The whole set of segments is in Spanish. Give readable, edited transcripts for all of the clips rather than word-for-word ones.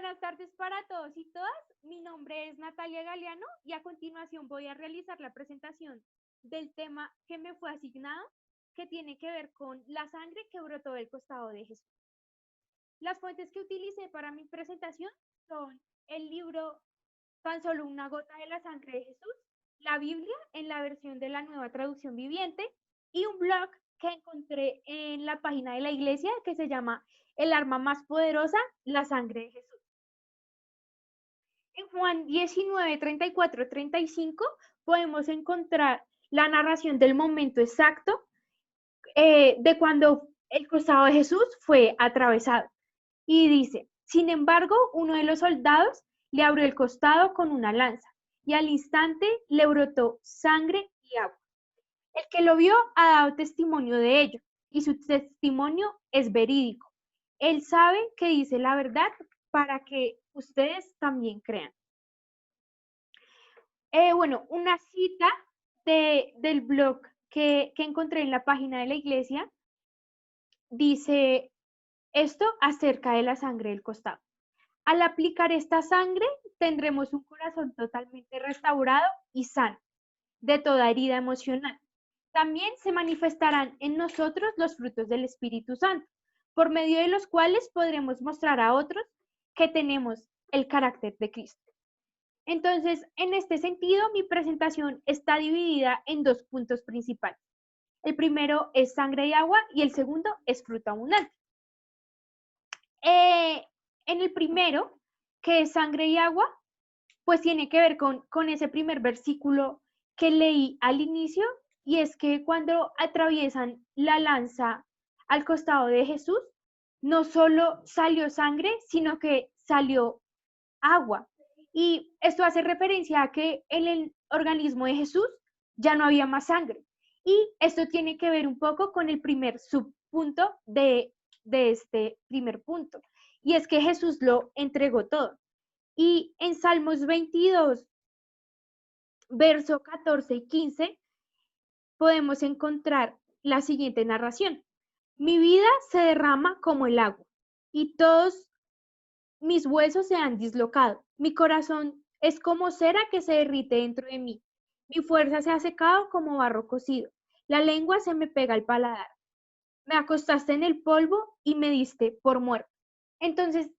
Buenas tardes para todos y todas. Mi nombre es Natalia Galeano y a continuación voy a realizar la presentación del tema que me fue asignado, que tiene que ver con la sangre que brotó del costado de Jesús. Las fuentes que utilicé para mi presentación son el libro Tan solo una gota de la sangre de Jesús, la Biblia en la versión de la Nueva Traducción Viviente y un blog que encontré en la página de la iglesia que se llama El arma más poderosa, la sangre de Jesús. En Juan 19, 34, 35 podemos encontrar la narración del momento exacto de cuando el costado de Jesús fue atravesado. Y dice, sin embargo, uno de los soldados le abrió el costado con una lanza y al instante le brotó sangre y agua. El que lo vio ha dado testimonio de ello y su testimonio es verídico. Él sabe que dice la verdad para que ustedes también crean. Una cita del blog que encontré en la página de la iglesia dice esto acerca de la sangre del costado. Al aplicar esta sangre tendremos un corazón totalmente restaurado y sano de toda herida emocional. También se manifestarán en nosotros los frutos del Espíritu Santo, por medio de los cuales podremos mostrar a otros que tenemos el carácter de Cristo. Entonces, en este sentido, mi presentación está dividida en dos puntos principales. El primero es sangre y agua y el segundo es fruto abundante. En el primero, que es sangre y agua, pues tiene que ver con ese primer versículo que leí al inicio, y es que cuando atraviesan la lanza al costado de Jesús, no solo salió sangre, sino que salió agua. Y esto hace referencia a que en el organismo de Jesús ya no había más sangre. Y esto tiene que ver un poco con el primer subpunto de este primer punto. Y es que Jesús lo entregó todo. Y en Salmos 22, verso 14 y 15, podemos encontrar la siguiente narración. Mi vida se derrama como el agua y todos mis huesos se han dislocado. Mi corazón es como cera que se derrite dentro de mí. Mi fuerza se ha secado como barro cocido. La lengua se me pega al paladar. Me acostaste en el polvo y me diste por muerto. Entonces,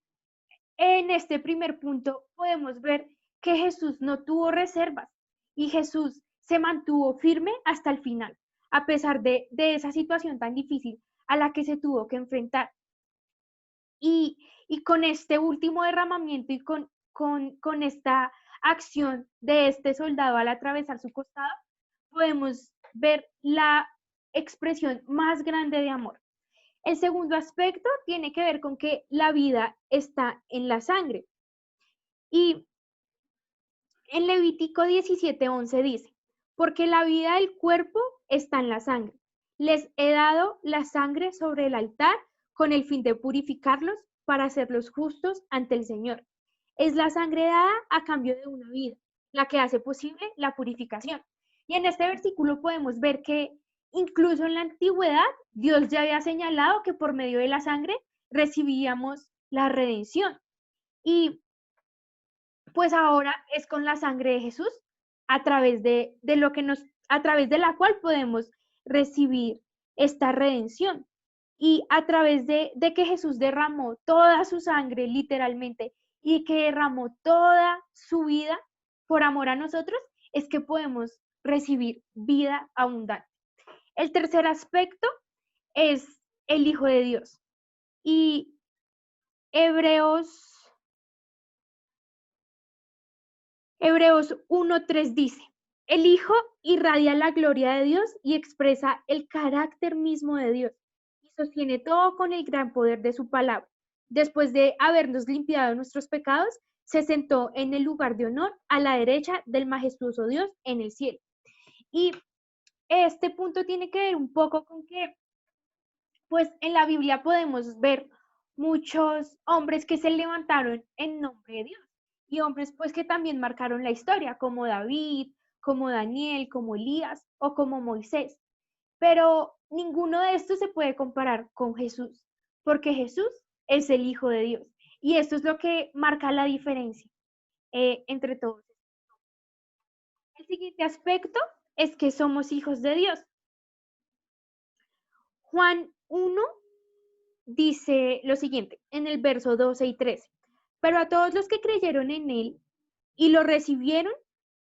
en este primer punto podemos ver que Jesús no tuvo reservas y Jesús se mantuvo firme hasta el final, a pesar de esa situación tan difícil a la que se tuvo que enfrentar. Y con este último derramamiento y con esta acción de este soldado al atravesar su costado, podemos ver la expresión más grande de amor. El segundo aspecto tiene que ver con que la vida está en la sangre. Y en Levítico 17:11 dice, porque la vida del cuerpo está en la sangre. Les he dado la sangre sobre el altar con el fin de purificarlos para hacerlos justos ante el Señor. Es la sangre dada a cambio de una vida, la que hace posible la purificación. Y en este versículo podemos ver que incluso en la antigüedad Dios ya había señalado que por medio de la sangre recibíamos la redención. Y pues ahora es con la sangre de Jesús a través a través de la cual podemos recibir esta redención. Y a través de que Jesús derramó toda su sangre literalmente y que derramó toda su vida por amor a nosotros, es que podemos recibir vida abundante. El tercer aspecto es el Hijo de Dios. Y Hebreos 1:3 dice, el Hijo irradia la gloria de Dios y expresa el carácter mismo de Dios y sostiene todo con el gran poder de su palabra. Después de habernos limpiado nuestros pecados, se sentó en el lugar de honor a la derecha del majestuoso Dios en el cielo. Y este punto tiene que ver un poco con que, pues en la Biblia podemos ver muchos hombres que se levantaron en nombre de Dios y hombres pues que también marcaron la historia, como David, como Daniel, como Elías o como Moisés. Pero ninguno de estos se puede comparar con Jesús, porque Jesús es el Hijo de Dios Y esto es lo que marca la diferencia entre todos. El siguiente aspecto es que somos hijos de Dios. Juan 1 dice lo siguiente, en el verso 12 y 13. Pero a todos los que creyeron en él y lo recibieron,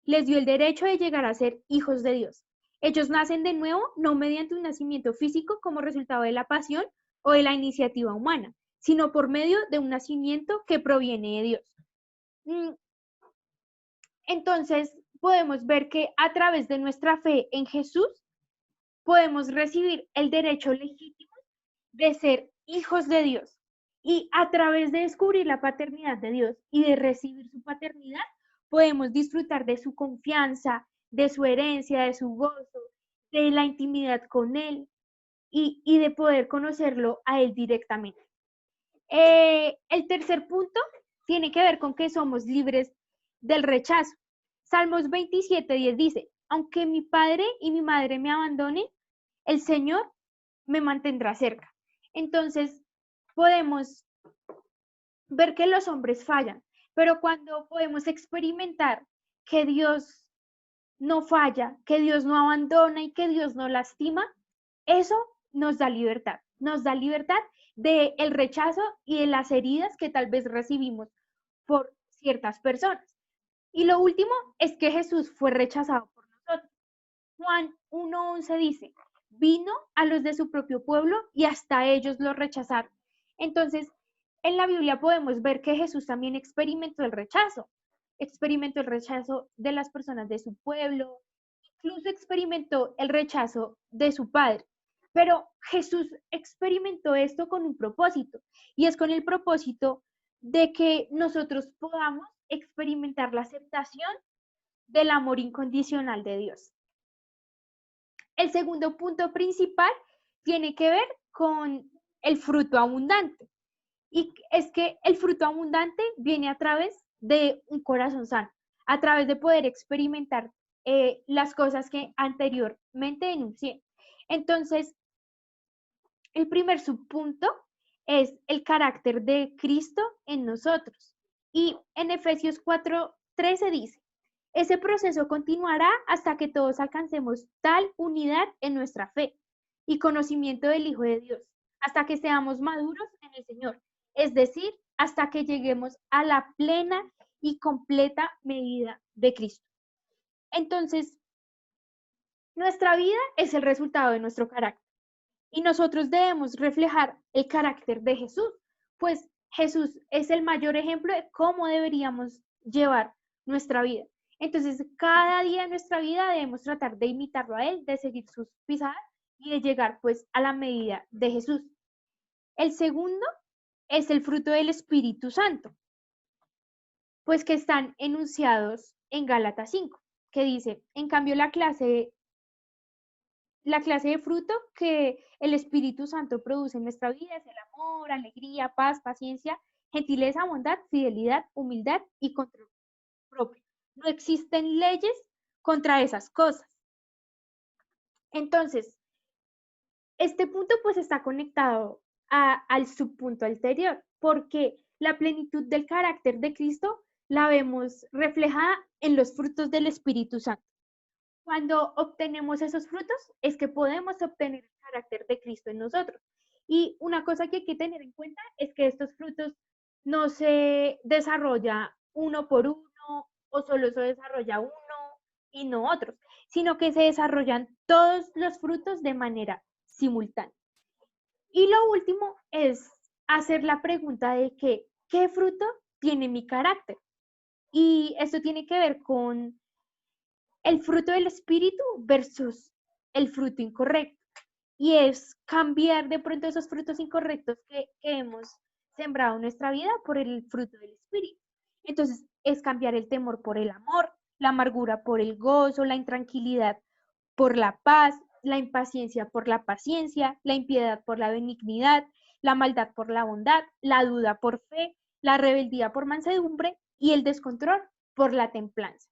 les dio el derecho de llegar a ser hijos de Dios. Ellos nacen de nuevo, no mediante un nacimiento físico como resultado de la pasión o de la iniciativa humana, sino por medio de un nacimiento que proviene de Dios. Entonces, podemos ver que a través de nuestra fe en Jesús, podemos recibir el derecho legítimo de ser hijos de Dios. Y a través de descubrir la paternidad de Dios y de recibir su paternidad, podemos disfrutar de su confianza, de su herencia, de su gozo, de la intimidad con Él y de poder conocerlo a Él directamente. El tercer punto tiene que ver con que somos libres del rechazo. Salmos 27:10 dice, aunque mi padre y mi madre me abandonen, el Señor me mantendrá cerca. Entonces, podemos ver que los hombres fallan, pero cuando podemos experimentar que Dios no falla, que Dios no abandona y que Dios no lastima, eso nos da libertad del rechazo y de las heridas que tal vez recibimos por ciertas personas. Y lo último es que Jesús fue rechazado por nosotros. Juan 1:11 dice, vino a los de su propio pueblo y hasta ellos lo rechazaron. Entonces, en la Biblia podemos ver que Jesús también experimentó el rechazo de las personas de su pueblo, incluso experimentó el rechazo de su padre. Pero Jesús experimentó esto con un propósito, y es con el propósito de que nosotros podamos experimentar la aceptación del amor incondicional de Dios. El segundo punto principal tiene que ver con el fruto abundante. Y es que el fruto abundante viene a través de un corazón sano, a través de poder experimentar las cosas que anteriormente denuncié. Entonces, el primer subpunto es el carácter de Cristo en nosotros. Y en Efesios 4:13 dice, ese proceso continuará hasta que todos alcancemos tal unidad en nuestra fe y conocimiento del Hijo de Dios, hasta que seamos maduros en el Señor, es decir, hasta que lleguemos a la plena y completa medida de Cristo. Entonces, nuestra vida es el resultado de nuestro carácter y nosotros debemos reflejar el carácter de Jesús, pues Jesús es el mayor ejemplo de cómo deberíamos llevar nuestra vida. Entonces, cada día de nuestra vida debemos tratar de imitarlo a Él, de seguir sus pisadas y de llegar pues a la medida de Jesús. El segundo es el fruto del Espíritu Santo, pues que están enunciados en Gálatas 5, que dice, en cambio la clase de fruto que el Espíritu Santo produce en nuestra vida es el amor, alegría, paz, paciencia, gentileza, bondad, fidelidad, humildad y control propio. No existen leyes contra esas cosas. Entonces, este punto pues está conectado al subpunto anterior, porque la plenitud del carácter de Cristo la vemos reflejada en los frutos del Espíritu Santo. Cuando obtenemos esos frutos es que podemos obtener el carácter de Cristo en nosotros. Y una cosa que hay que tener en cuenta es que estos frutos no se desarrolla uno por uno o solo se desarrolla uno y no otros, sino que se desarrollan todos los frutos de manera simultánea. Y lo último es hacer la pregunta de que, ¿qué fruto tiene mi carácter? Y esto tiene que ver con el fruto del espíritu versus el fruto incorrecto. Y es cambiar de pronto esos frutos incorrectos que hemos sembrado en nuestra vida por el fruto del espíritu. Entonces, es cambiar el temor por el amor, la amargura por el gozo, la intranquilidad por la paz, la impaciencia por la paciencia, la impiedad por la benignidad, la maldad por la bondad, la duda por fe, la rebeldía por mansedumbre y el descontrol por la templanza.